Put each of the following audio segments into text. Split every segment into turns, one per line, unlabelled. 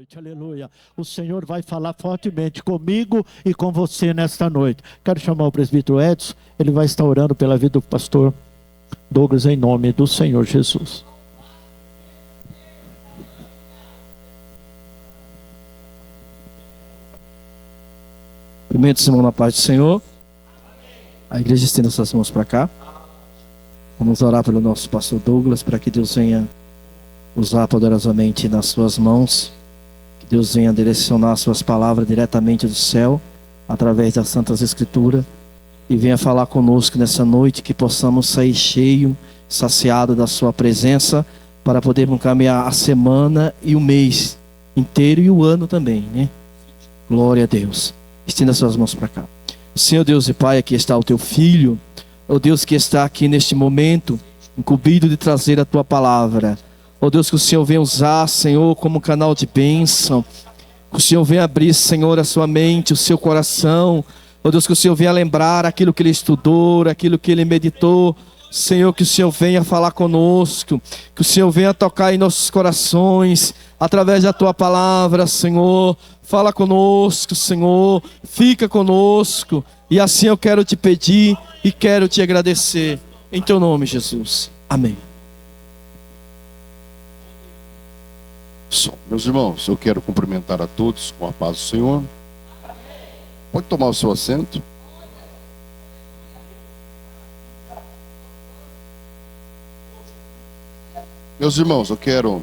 noite, aleluia. O Senhor vai falar fortemente comigo e com você nesta noite. Quero chamar o presbítero Edson, ele vai estar orando pela vida do pastor Douglas em nome do Senhor Jesus.
Primeiro, irmão, na paz do Senhor. A igreja estende suas mãos para cá. Vamos orar pelo nosso pastor Douglas, para que Deus venha usar poderosamente nas suas mãos. Que Deus venha direcionar suas palavras diretamente do céu, através das Santas Escrituras. E venha falar conosco nessa noite, que possamos sair cheio, saciado da sua presença, para podermos caminhar a semana e o mês inteiro e o ano também, né? Glória a Deus. Estenda suas mãos para cá. Senhor Deus e Pai, aqui está o teu filho, ó Deus, que está aqui neste momento, incumbido de trazer a tua palavra. Ó Deus, que o Senhor venha usar, Senhor, como canal de bênção. Que o Senhor venha abrir, Senhor, a sua mente, o seu coração. Ó Deus, que o Senhor venha lembrar aquilo que ele estudou, aquilo que ele meditou. Senhor, que o Senhor venha falar conosco, que o Senhor venha tocar em nossos corações, através da tua palavra, Senhor. Fala conosco, Senhor, fica conosco, e assim eu quero te pedir e quero te agradecer, em teu nome, Jesus, amém.
Meus irmãos, eu quero cumprimentar a todos com a paz do Senhor. Pode tomar o seu assento. Meus irmãos, eu quero,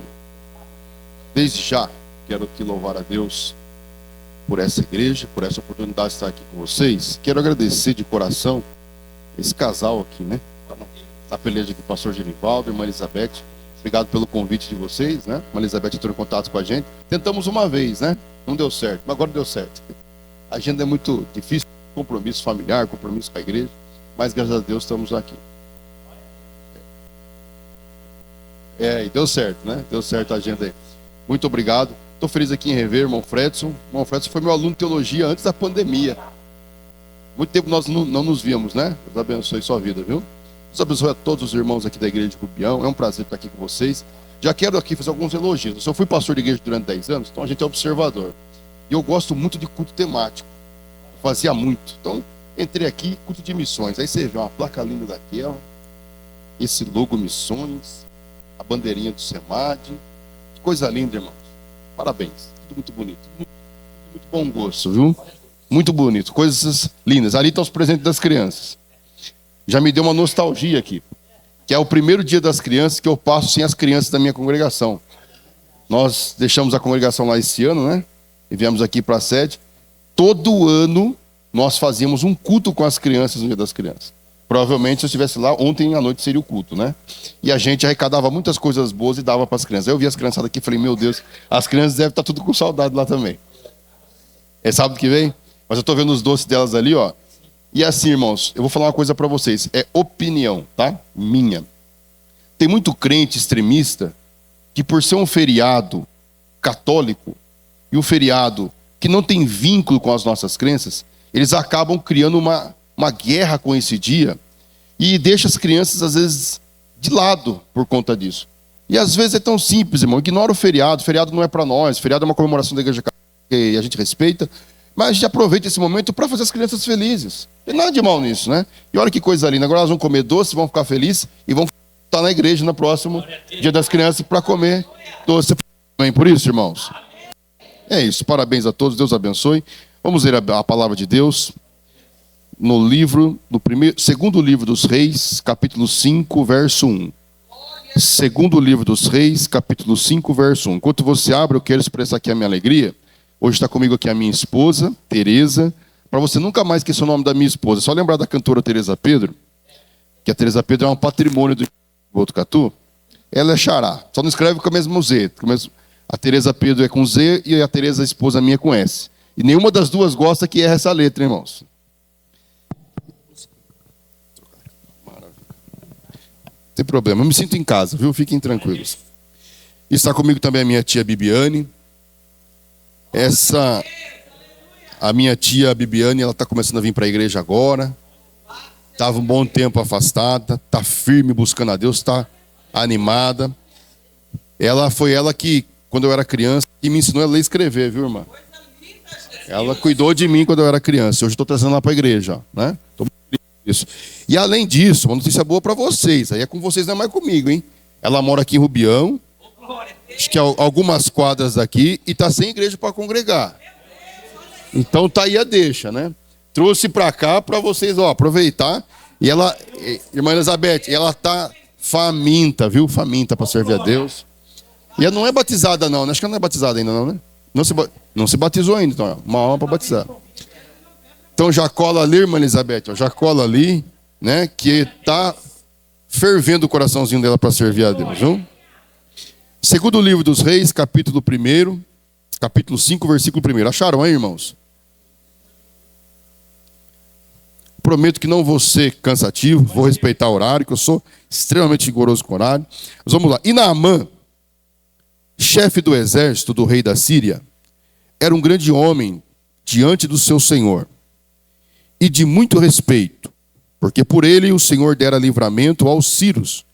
desde já, quero aqui louvar a Deus por essa igreja, por essa oportunidade de estar aqui com vocês. Quero agradecer de coração esse casal aqui, né? A peleja aqui, o pastor Genivaldo e irmã Elizabeth. Obrigado pelo convite de vocês, né? A Elizabeth entrou em contato com a gente. Tentamos uma vez, né? Não deu certo, mas agora deu certo. A agenda é muito difícil, compromisso familiar, compromisso com a igreja, mas graças a Deus estamos aqui. E deu certo, né? Deu certo a agenda aí. Muito obrigado. Estou feliz aqui em rever o irmão Fredson. O irmão Fredson foi meu aluno de teologia antes da pandemia. Muito tempo nós não nos víamos, né? Deus abençoe sua vida, viu? Deus abençoe a todos os irmãos aqui da igreja de Rubião. É um prazer estar aqui com vocês. Já quero aqui fazer alguns elogios. Eu só fui pastor de igreja durante 10 anos, então a gente é observador. E eu gosto muito de culto temático. Eu fazia muito. Então, entrei aqui, culto de missões. Aí você vê uma placa linda daquela, esse logo missões, a bandeirinha do SEMAD. Que coisa linda, irmãos. Parabéns. Tudo muito bonito. Muito bom gosto, viu? Muito bonito. Coisas lindas. Ali estão os presentes das crianças. Já me deu uma nostalgia aqui. Que é o primeiro dia das crianças que eu passo sem as crianças da minha congregação. Nós deixamos a congregação lá esse ano, né? E viemos aqui para a sede. Todo ano nós fazíamos um culto com as crianças no dia das crianças. Provavelmente se eu estivesse lá, ontem à noite seria o culto, né? E a gente arrecadava muitas coisas boas e dava para as crianças. Aí eu vi as criançadas aqui e falei, meu Deus, as crianças devem estar tudo com saudade lá também. É sábado que vem? Mas eu estou vendo os doces delas ali, ó. E assim, irmãos, eu vou falar uma coisa para vocês. É opinião, tá? Minha. Tem muito crente extremista que por ser um feriado católico e um feriado que não tem vínculo com as nossas crenças, eles acabam criando uma guerra com esse dia e deixa as crianças, às vezes, de lado por conta disso. E às vezes é tão simples, irmão. Ignora o feriado. O feriado não é para nós. O feriado é uma comemoração da igreja que a gente respeita. Mas a gente aproveita esse momento para fazer as crianças felizes. Não tem nada de mal nisso, né? E olha que coisa linda. Agora elas vão comer doce, vão ficar felizes e vão estar na igreja no próximo dia das crianças para comer doce. Amém por isso, irmãos? É isso. Parabéns a todos. Deus abençoe. Vamos ler a palavra de Deus no livro, segundo livro dos Reis, capítulo 5, verso 1. Segundo livro dos Reis, capítulo 5, verso 1. Enquanto você abre, eu quero expressar aqui a minha alegria. Hoje está comigo aqui a minha esposa, Tereza. Para você nunca mais esquecer o nome da minha esposa, só lembrar da cantora Tereza Pedro, que a Tereza Pedro é um patrimônio do Botucatu. Ela é xará, só não escreve com o mesmo Z. A Tereza Pedro é com Z e a Tereza, a esposa minha, é com S. E nenhuma das duas gosta que erra essa letra, irmãos. Não tem problema, eu me sinto em casa, viu? Fiquem tranquilos. E está comigo também a minha tia Bibiane. A minha tia Bibiane, ela está começando a vir para a igreja agora. Estava um bom tempo afastada, está firme buscando a Deus, está animada. Foi ela que quando eu era criança e me ensinou a ler e escrever, viu, irmã? Ela cuidou de mim quando eu era criança. Hoje eu estou trazendo ela para a igreja, né? Tô muito feliz com isso. E além disso, uma notícia boa para vocês. Aí é com vocês, não é mais comigo, hein? Ela mora aqui em Rubião, acho que é algumas quadras daqui, e está sem igreja para congregar. Então tá aí a deixa, né? Trouxe para cá para vocês, ó, aproveitar. E ela, irmã Elizabeth, ela tá faminta, viu? Faminta para servir a Deus. E ela não é batizada não, né? Acho que ela não é batizada ainda não, né? Não se batizou ainda, então, ó, uma alma para batizar. Então já cola ali, irmã Elizabeth, ó, já cola ali, né? Que tá fervendo o coraçãozinho dela para servir a Deus, viu? Segundo livro dos Reis, capítulo 1, capítulo 5, versículo 1. Acharam aí, irmãos? Prometo que não vou ser cansativo, vou respeitar o horário, que eu sou extremamente rigoroso com o horário. Mas vamos lá. E Naamã, chefe do exército do rei da Síria, era um grande homem diante do seu senhor e de muito respeito, porque por ele o Senhor dera livramento aos sírios.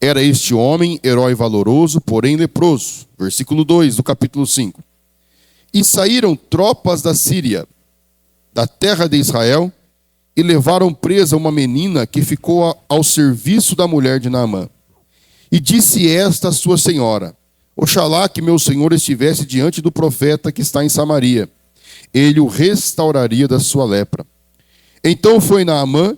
Era este homem herói valoroso, porém leproso. Versículo 2 do capítulo 5. E saíram tropas da Síria, da terra de Israel, e levaram presa uma menina que ficou ao serviço da mulher de Naamã. E disse esta a sua senhora: Oxalá que meu senhor estivesse diante do profeta que está em Samaria. Ele o restauraria da sua lepra. Então foi Naamã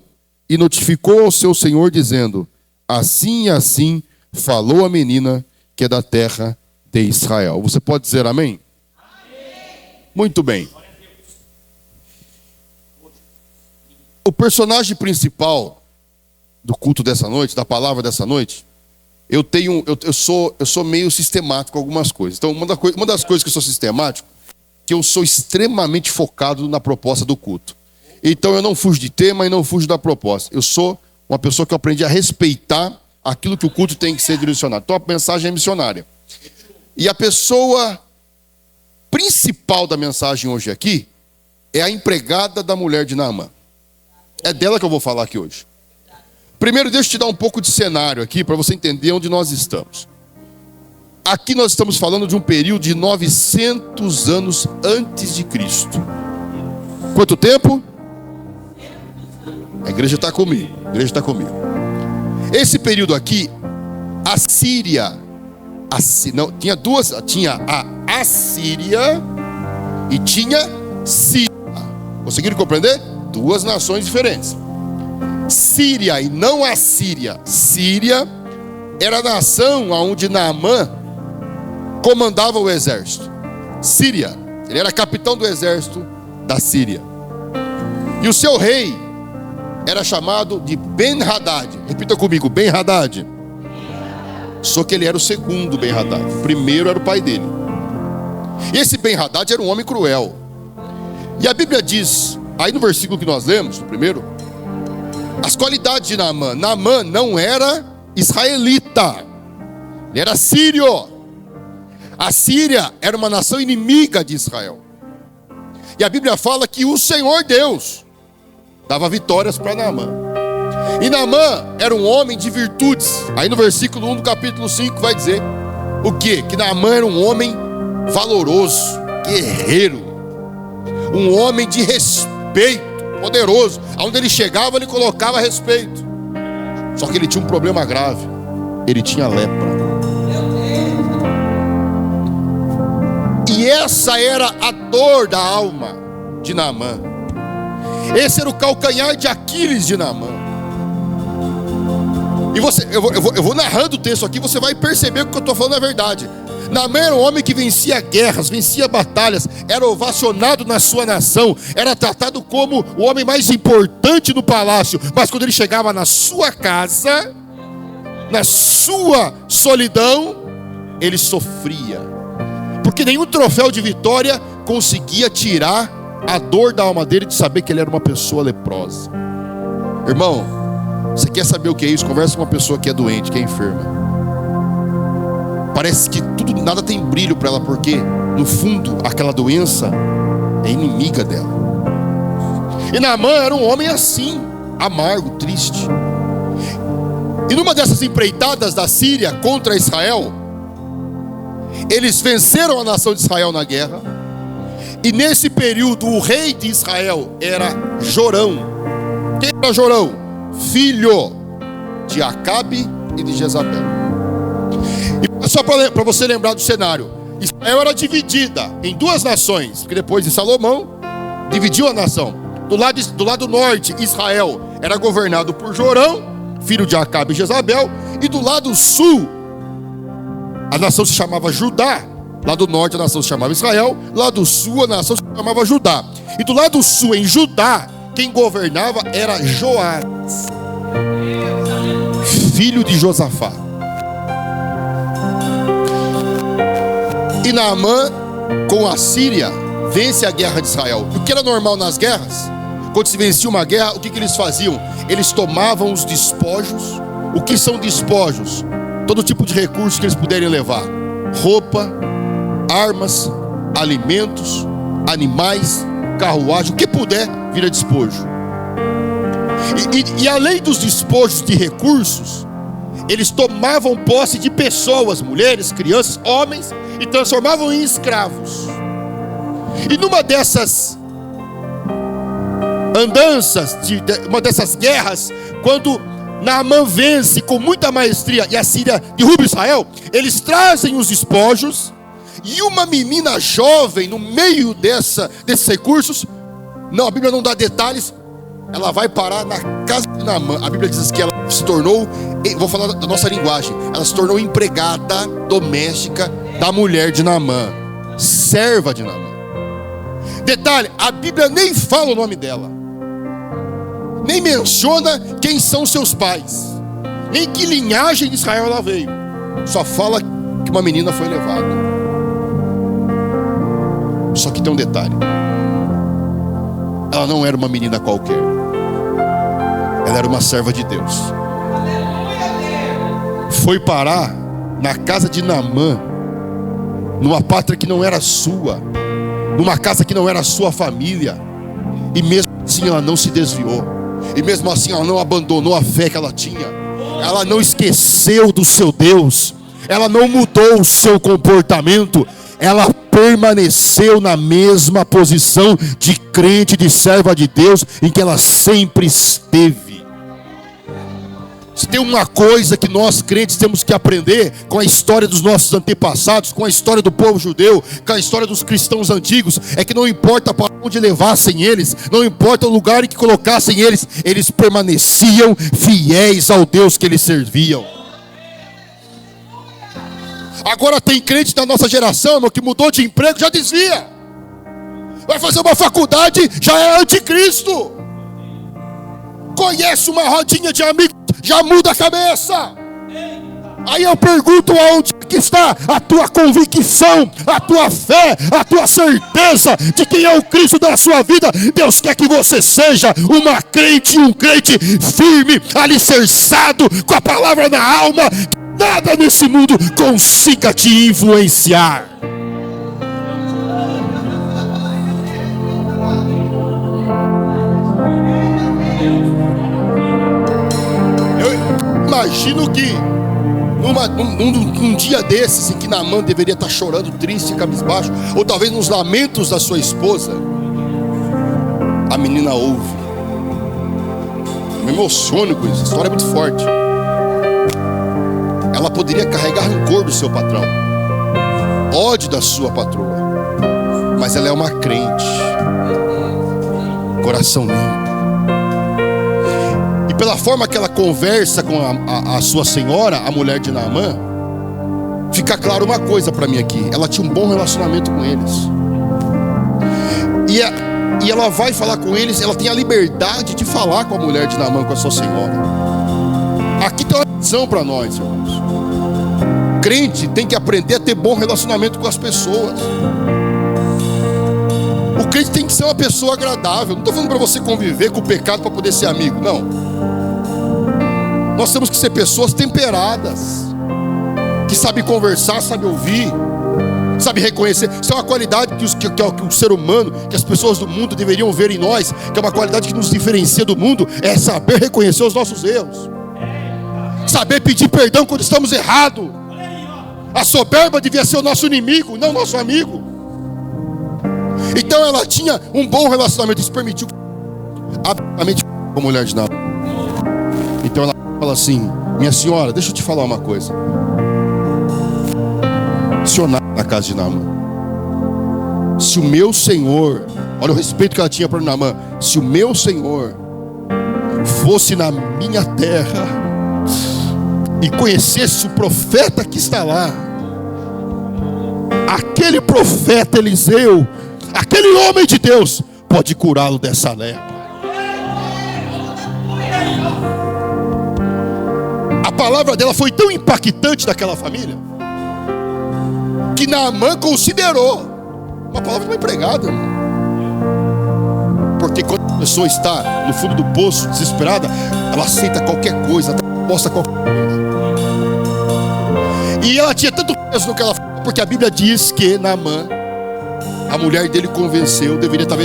e notificou ao seu senhor, dizendo: Assim e assim falou a menina que é da terra de Israel. Você pode dizer amém? Amém. Muito bem. O personagem principal do culto dessa noite, da palavra dessa noite, eu sou meio sistemático em algumas coisas. Então, uma das coisas que eu sou sistemático, que eu sou extremamente focado na proposta do culto. Então, eu não fujo de tema e não fujo da proposta. Eu sou uma pessoa que eu aprendi a respeitar aquilo que o culto tem que ser direcionado. Então, a mensagem é missionária. E a pessoa principal da mensagem hoje aqui é a empregada da mulher de Naamã. É dela que eu vou falar aqui hoje. Primeiro, deixa eu te dar um pouco de cenário aqui, para você entender onde nós estamos. Aqui nós estamos falando de um período de 900 anos antes de Cristo. Quanto tempo? A igreja está comigo. A igreja está comigo. Esse período aqui, a Síria, tinha a Assíria e tinha Síria. Conseguiram compreender? Duas nações diferentes. Síria e não a Síria. Síria era a nação onde Naamã comandava o exército. Síria, ele era capitão do exército da Síria. E o seu rei era chamado de Ben-Hadad. Repita comigo, Ben-Hadad. Só que ele era o segundo Ben-Hadad. O primeiro era o pai dele. E esse Ben-Hadad era um homem cruel. E a Bíblia diz, aí no versículo que nós lemos, o primeiro, as qualidades de Naamã. Naamã não era israelita, ele era sírio. A Síria era uma nação inimiga de Israel. E a Bíblia fala que o Senhor Deus dava vitórias para Naamã. E Naamã era um homem de virtudes. Aí no versículo 1 do capítulo 5 vai dizer o quê? Que Naamã era um homem valoroso, guerreiro, um homem de respeito, poderoso. Aonde ele chegava, ele colocava respeito. Só que ele tinha um problema grave. Ele tinha lepra. E essa era a dor da alma de Naamã. Esse era o calcanhar de Aquiles de Naamã. E eu vou narrando o texto aqui, você vai perceber que o que eu estou falando é verdade. Naamã era um homem que vencia guerras, vencia batalhas, era ovacionado na sua nação, era tratado como o homem mais importante no palácio. Mas quando ele chegava na sua casa, na sua solidão, ele sofria. Porque nenhum troféu de vitória conseguia tirar a dor da alma dele de saber que ele era uma pessoa leprosa. Irmão, você quer saber o que é isso? Conversa com uma pessoa que é doente, que é enferma. Parece que nada tem brilho para ela, porque no fundo aquela doença é inimiga dela. E Naamã era um homem assim, amargo, triste. E numa dessas empreitadas da Síria contra Israel, Eles venceram a nação de Israel na guerra. E nesse período o rei de Israel era Jorão. Quem era Jorão? Filho de Acabe e de Jezabel. E só para você lembrar do cenário, Israel era dividida em duas nações, porque depois de Salomão dividiu a nação. Do lado norte, Israel era governado por Jorão, filho de Acabe e Jezabel. E do lado sul, a nação se chamava Judá. Lá do norte a nação se chamava Israel, lá do sul a nação se chamava Judá. E do lado sul, em Judá, quem governava era Joás, filho de Josafá. E Naamã, com a Síria, vence a guerra de Israel. O que era normal nas guerras? Quando se vencia uma guerra, o que eles faziam? Eles tomavam os despojos. O que são despojos? Todo tipo de recursos que eles puderem levar: roupa, armas, alimentos, animais, carruagem, o que puder vira despojo. E além dos despojos de recursos, eles tomavam posse de pessoas, mulheres, crianças, homens, e transformavam em escravos. E numa dessas andanças, uma dessas guerras, quando Naamã vence com muita maestria e a Síria derruba Israel, eles trazem os despojos. E uma menina jovem, no meio desses recursos, não, a Bíblia não dá detalhes, ela vai parar na casa de Naamã. A Bíblia diz que ela se tornou, vou falar da nossa linguagem, ela se tornou empregada doméstica da mulher de Naamã, serva de Naamã. Detalhe, a Bíblia nem fala o nome dela, nem menciona quem são seus pais, nem que linhagem de Israel ela veio. Só fala que uma menina foi levada. Só que tem um detalhe: ela não era uma menina qualquer, ela era uma serva de Deus. Foi parar na casa de Naamã, numa pátria que não era sua, numa casa que não era sua família. E mesmo assim ela não se desviou, e mesmo assim ela não abandonou a fé que ela tinha. Ela não esqueceu do seu Deus, ela não mudou o seu comportamento. Ela permaneceu na mesma posição de crente, de serva de Deus, em que ela sempre esteve. Se tem uma coisa que nós crentes temos que aprender com a história dos nossos antepassados, com a história do povo judeu, com a história dos cristãos antigos, é que não importa para onde levassem eles, não importa o lugar em que colocassem eles, eles permaneciam fiéis ao Deus que eles serviam. Agora tem crente da nossa geração, irmão, que mudou de emprego, já desvia. Vai fazer uma faculdade, já é anticristo. Conhece uma rodinha de amigos, já muda a cabeça. Aí eu pergunto, aonde que está a tua convicção, a tua fé, a tua certeza de quem é o Cristo da sua vida? Deus quer que você seja uma crente, um crente firme, alicerçado, com a palavra na alma. Nada nesse mundo consiga te influenciar. Eu imagino que num dia desses em que Naamã deveria estar chorando, triste, cabisbaixo, ou talvez nos lamentos da sua esposa, a menina ouve. Eu me emociono com isso, a história é muito forte. Ela poderia carregar rancor do seu patrão, ódio da sua patroa, mas ela é uma crente, coração limpo. E pela forma que ela conversa com a sua senhora, a mulher de Naamã, fica claro uma coisa para mim aqui: ela tinha um bom relacionamento com eles. E ela vai falar com eles, ela tem a liberdade de falar com a mulher de Naamã, com a sua senhora. Aqui tem uma lição para nós, irmãos. Crente tem que aprender a ter bom relacionamento com as pessoas. O crente tem que ser uma pessoa agradável. Não estou falando para você conviver com o pecado para poder ser amigo, não. Nós temos que ser pessoas temperadas, que sabem conversar, sabem ouvir, sabem reconhecer. Isso é uma qualidade que o ser humano, que as pessoas do mundo deveriam ver em nós, que é uma qualidade que nos diferencia do mundo, é saber reconhecer os nossos erros, saber pedir perdão quando estamos errados. A soberba devia ser o nosso inimigo, não o nosso amigo. Então ela tinha um bom relacionamento. Isso permitiu abertamente com a mulher de Naamã. Então ela fala assim: minha senhora, deixa eu te falar uma coisa. Dicionário na casa de Naamã. Se o meu senhor, olha o respeito que ela tinha para Naamã. Se o meu senhor fosse na minha terra e conhecesse o profeta que está lá, aquele profeta Eliseu, aquele homem de Deus, pode curá-lo dessa lepra. A palavra dela foi tão impactante daquela família que Naamã considerou uma palavra de uma empregada. Porque quando a pessoa está no fundo do poço, desesperada, ela aceita qualquer coisa, posta qualquer coisa. E ela tinha tanto peso no que ela falou, porque a Bíblia diz que Naamã, a mulher dele convenceu,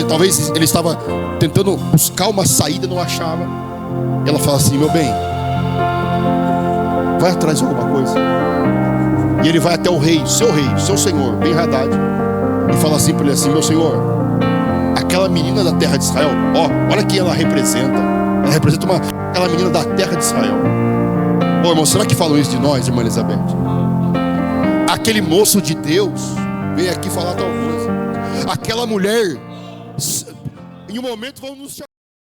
talvez ele estava tentando buscar uma saída, não achava. Ela fala assim: meu bem, vai atrás de alguma coisa. E ele vai até o rei, seu senhor, Ben-Hadad, e fala assim para ele assim: meu senhor, aquela menina da terra de Israel, olha quem ela representa. Ela representa aquela menina da terra de Israel. Irmão, será que falam isso de nós, irmã Elizabeth? Aquele moço de Deus veio aqui falar tal coisa. Aquela mulher, em um momento vão nos chamar.